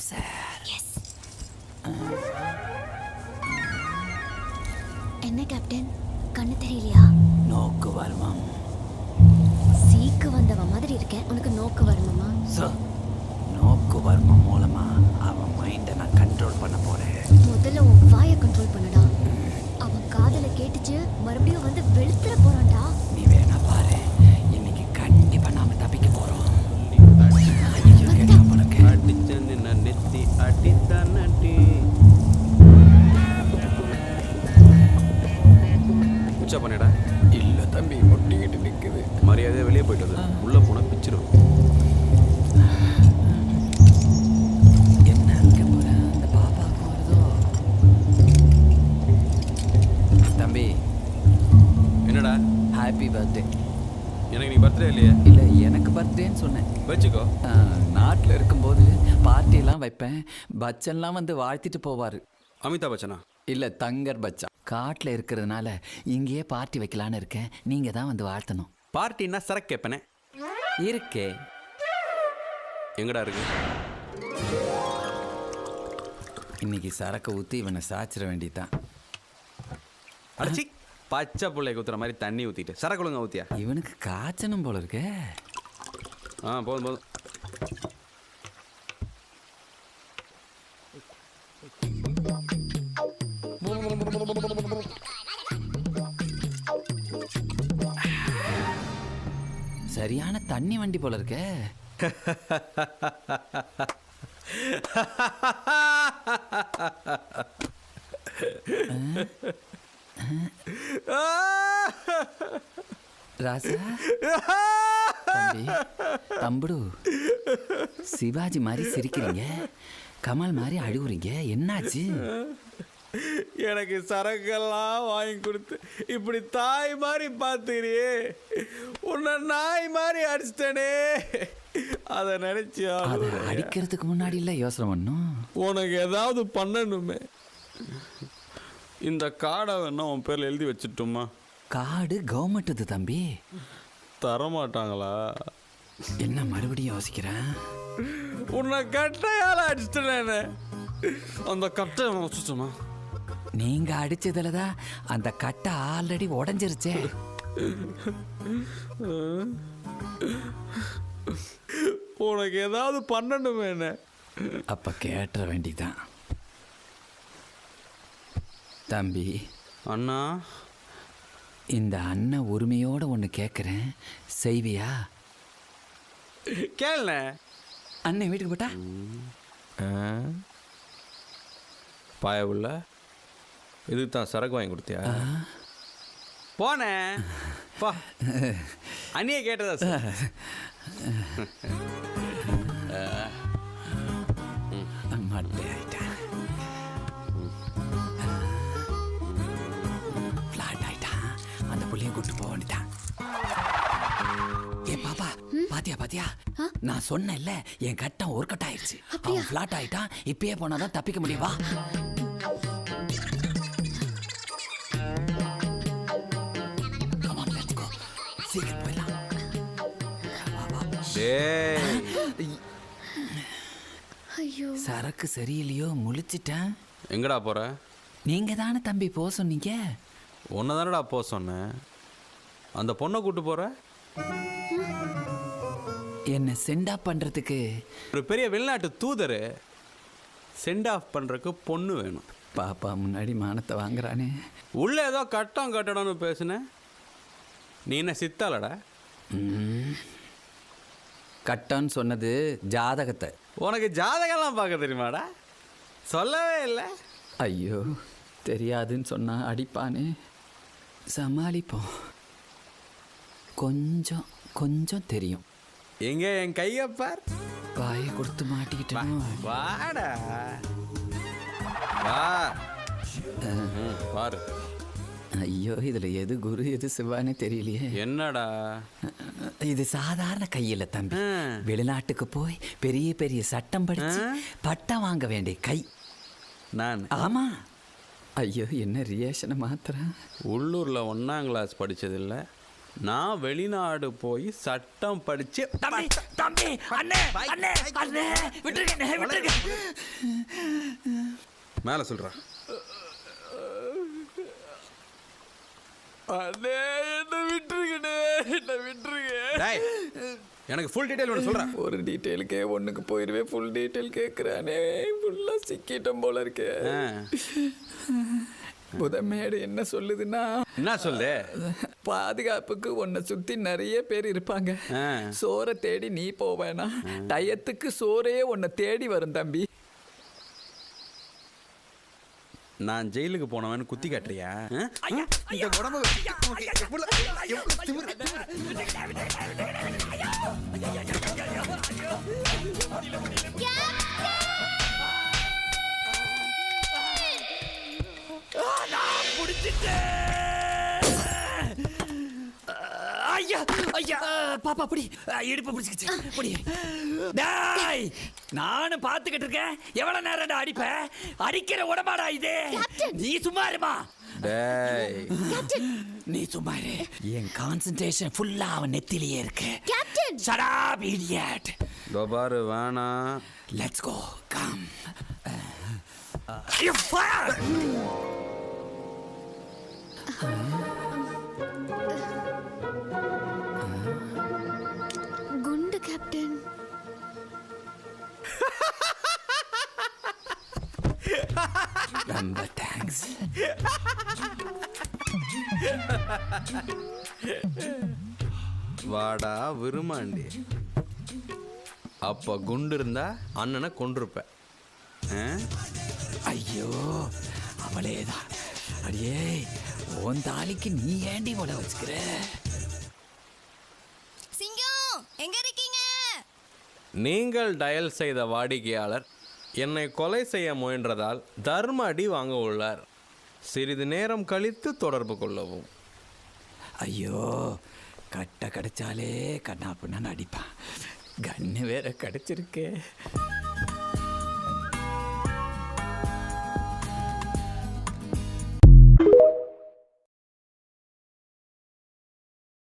Sir. S. என்ன captain, கண்ணு தெரியலையா? நோக்கு வருமம். சீக்கு வந்தவ மாதிரி இருக்கேன், உனக்கு நோக்கு வருமமா? சார், நோக்கு வர்மம் மூலமா அவன் மைண்டை நான் கண்ட்ரோல் பண்ண போறேன். முதல்ல உன் வாயை கண்ட்ரோல் பண்ணுடா. அவன் காதல கேட்டுச்சு மறுபடியும் வந்து வெளுத்துற போறான்டா. நீ வேணா பாரு, இன்னைக்கு கண்டிப்பா நாம தப்பிக்க போறோம். உச்சா பண்ணிடா. இல்ல தம்பி, முட்டிக்கிட்டு நிக்குது. மரியாதையா வெளியே போயிட்டு உள்ள போனா பிச்சிரும். என்ன அங்க போற? அந்த பாப்பாவுக்கு வருதோ? தம்பி, என்னடா ஹாப்பி பர்த்டே. எனக்கு நீ பர்த்டே இல்லையே? இல்ல, எனக்கு பர்த்டேன்னு சொன்னேன். வச்சுக்கோ. நாட்டில் இருக்கும்போது பார்ட்டியெல்லாம் வைப்பேன். பச்சன்லாம் வந்து வாழ்த்திட்டு போவார். அமிதாப் பச்சனா? இல்லை, தங்கர் பச்சன். காட்டில் இருக்கிறதுனால இங்கேயே பார்ட்டி வைக்கலான்னு இருக்கேன். நீங்கள் தான் வந்து வாழ்த்தணும். பார்ட்டின்னா சரக்கு கேட்பனே. இருக்கே. எங்கடா இருக்கு? இன்னைக்கு சரக்கு ஊற்றி இவனை சாச்சிட வேண்டியதான். அடிச்சி பச்சை பிள்ளை ஊத்துற மாதிரி தண்ணி ஊற்றிட்டு சரக்கு ஒழுங்கா ஊற்றியா? இவனுக்கு காய்ச்சணும் போல இருக்கே. போதும் போதும். சரியான தண்ணி வண்டி போல இருக்கே. ராசா தம்பி, தம்புடு, சிவாஜி மாதிரி சிரிக்கிறீங்க, கமல் மாதிரி அழுகுறீங்க, என்னாச்சு? எனக்கு சரக்கெல்லாம் வாங்கி கொடுத்து இப்படி தாய் மாதிரி பார்த்துக்கிறியே, உன்னை நாய் மாதிரி அடிச்சிட்டனே. அதை நினைச்சியா? அதை அடிக்கிறதுக்கு முன்னாடி இல்லை யோசனை பண்ணும். உனக்கு ஏதாவது பண்ணணுமே. இந்த காடை வேணா உன் பேரில் எழுதி வச்சுட்டோமா? காடு கவர்மெண்ட்டுது தம்பி. தரமாட்டாங்களா? என்ன மறுபடியும் யோசிக்கிறேன்? உன்னை கட்டையால் அடிச்சிட்டேனே, அந்த கட்டை வச்சுட்டோமா? நீங்க அடிச்சதுல தான் அந்த கட்டை ஆல்ரெடி உடஞ்சிருச்சே. உனக்கு ஏதாவது பண்ணணுமே. என்ன அப்ப கேட்டுற வேண்டிதான். தம்பி அண்ணா, இந்த அண்ணன் உரிமையோட ஒன்று கேட்குறேன், செய்வியா? கேள. அண்ணன் வீட்டுக்கு போட்டா பாய உள்ள இதுக்கு தான் சரக்கு வாங்கி கொடுத்தியா? போனேன் பா. அண்ணியை கேட்டதா சார்? மட்டை ஆயிட்டான், ஃப்ளாட் ஆயிட்டான். அந்த புள்ளைய கூட்டு போக வேண்டிட்டான். ஏ பாப்பா, பாத்தியா பாத்தியா, நான் சொன்னேன்ல என் கட்டம் ஒரு கட்டம் ஆயிடுச்சு. அவன் ஃப்ளாட் ஆயிட்டான். இப்பயே போனாதான் தப்பிக்க முடியும். வா. சீக்கிரம் போயிடலாம். சரக்கு சரியில்லையோ, முழிச்சிட்டேன். எங்கடா போற? நீங்க தானே தம்பி போக சொன்னீங்க. உன்னை தானடா போக சொன்னேன். அந்த பொண்ணை கூட்டு போற? என்ன சென்ட் ஆஃப் பண்றதுக்கு ஒரு பெரிய வெளிநாட்டு தூதர். சென்ட் ஆஃப் பண்றதுக்கு பொண்ணு வேணும். பாப்பா முன்னாடி மானத்தை வாங்குறானே. உள்ள ஏதோ கட்டம் கட்டணும்னு பேசுன. நீ என்ன சித்தாலடா? கட்டன்னு சொன்னது ஜாதகத்தை. உனக்கு ஜாதகம்லாம் பார்க்க தெரியுமாடா? சொல்லவே இல்லை. ஐயோ, தெரியாதுன்னு சொன்னா அடிப்பானே. சமாளிப்போம். கொஞ்சம் கொஞ்சம் தெரியும். எங்க என் கையை பார். வாயை கொடுத்து மாட்டிக்கிட்டோம். வாடா வா. பாரு. ஐயோ, இதுல எது குரு எது சிவானே தெரியலையே. என்னடா இது சாதாரண கையில தம்பி. வெளிநாட்டுக்கு போய் பெரிய பெரிய சட்டம் படிச்சு பட்டம் வாங்க வேண்டிய கை. நான்? ஆமா. ஐயோ, என்ன ரியாக்ஷனை மாத்திரம். உள்ளூரில் 1ஆம் கிளாஸ் படித்ததில்ல. நான் வெளிநாடு போய் சட்டம் படிச்சு. தம்பி தம்பி, அண்ணே அண்ணே அண்ணே, விட்டுருங்க விட்டுருங்க. மேலே சொல்கிறா. அண்ணே என்ன விட்டுருங்கண்ணே, என்ன விட்டுருங்க. டேய், எனக்கு ஃபுல் டீட்டெயில் ஒன்று சொல்கிறேன். ஒரு டீட்டெயிலுக்கே ஒன்றுக்கு போயிடுவேன், ஃபுல் டீட்டெயில் கேட்குறானே. ஃபுல்லாக சிக்கிட்டோம் போல இருக்கு. புதமேடு என்ன சொல்லுதுன்னா, என்ன சொல்லு? பாதுகாப்புக்கு உன்னை சுற்றி நிறைய பேர் இருப்பாங்க. சோறை தேடி நீ போவேனா, டயத்துக்கு சோறே உன்னை தேடி வரும் தம்பி. நான் ஜெயிலுக்கு போனவன் குத்தி காட்டுறியா? ஐயா ஐயா பாப்பா அப்படி இடுப்பு பிடிச்சிக்கிச்சு அப்படி. டேய், நானும் பார்த்துக்கிட்டு இருக்கேன். எவ்வளவு நேரம் அடிப்ப? அடிக்கிற உடம்பாடா இது. நீ சும்மா இருமா. டேய், நீ சும்மா இரு. என் கான்சென்ட்ரேஷன் ஃபுல்லா அவன் நெத்திலேயே இருக்கு. Captain Shut up, idiot. பாரு வேணாம். Let's go. Come. You fire. குண்டு கேப்டன். ரொம்ப தேங்க்ஸ். வாடா விருமாண்டி. அப்ப குண்டு இருந்தா அண்ணனை கொண்டிருப்ப. ஐயோ அவளேதான். அடியே, உன் தாலிக்கு நீ ஏண்டி உட வச்சுக்கிற? சிங்கம் எங்க இருக்கீங்க? நீங்கள் டயல் செய்த வாடிக்கையாளர் என்னை கொலை செய்ய முயன்றதால் தர்ம அடி வாங்க உள்ளார். சிறிது நேரம் கழித்து தொடர்பு கொள்ளவும். ஐயோ, கட்டை கிடைச்சாலே கண்ணா பின்னான்னு அடிப்பான். கண்ணு வேற கிடைச்சிருக்கே.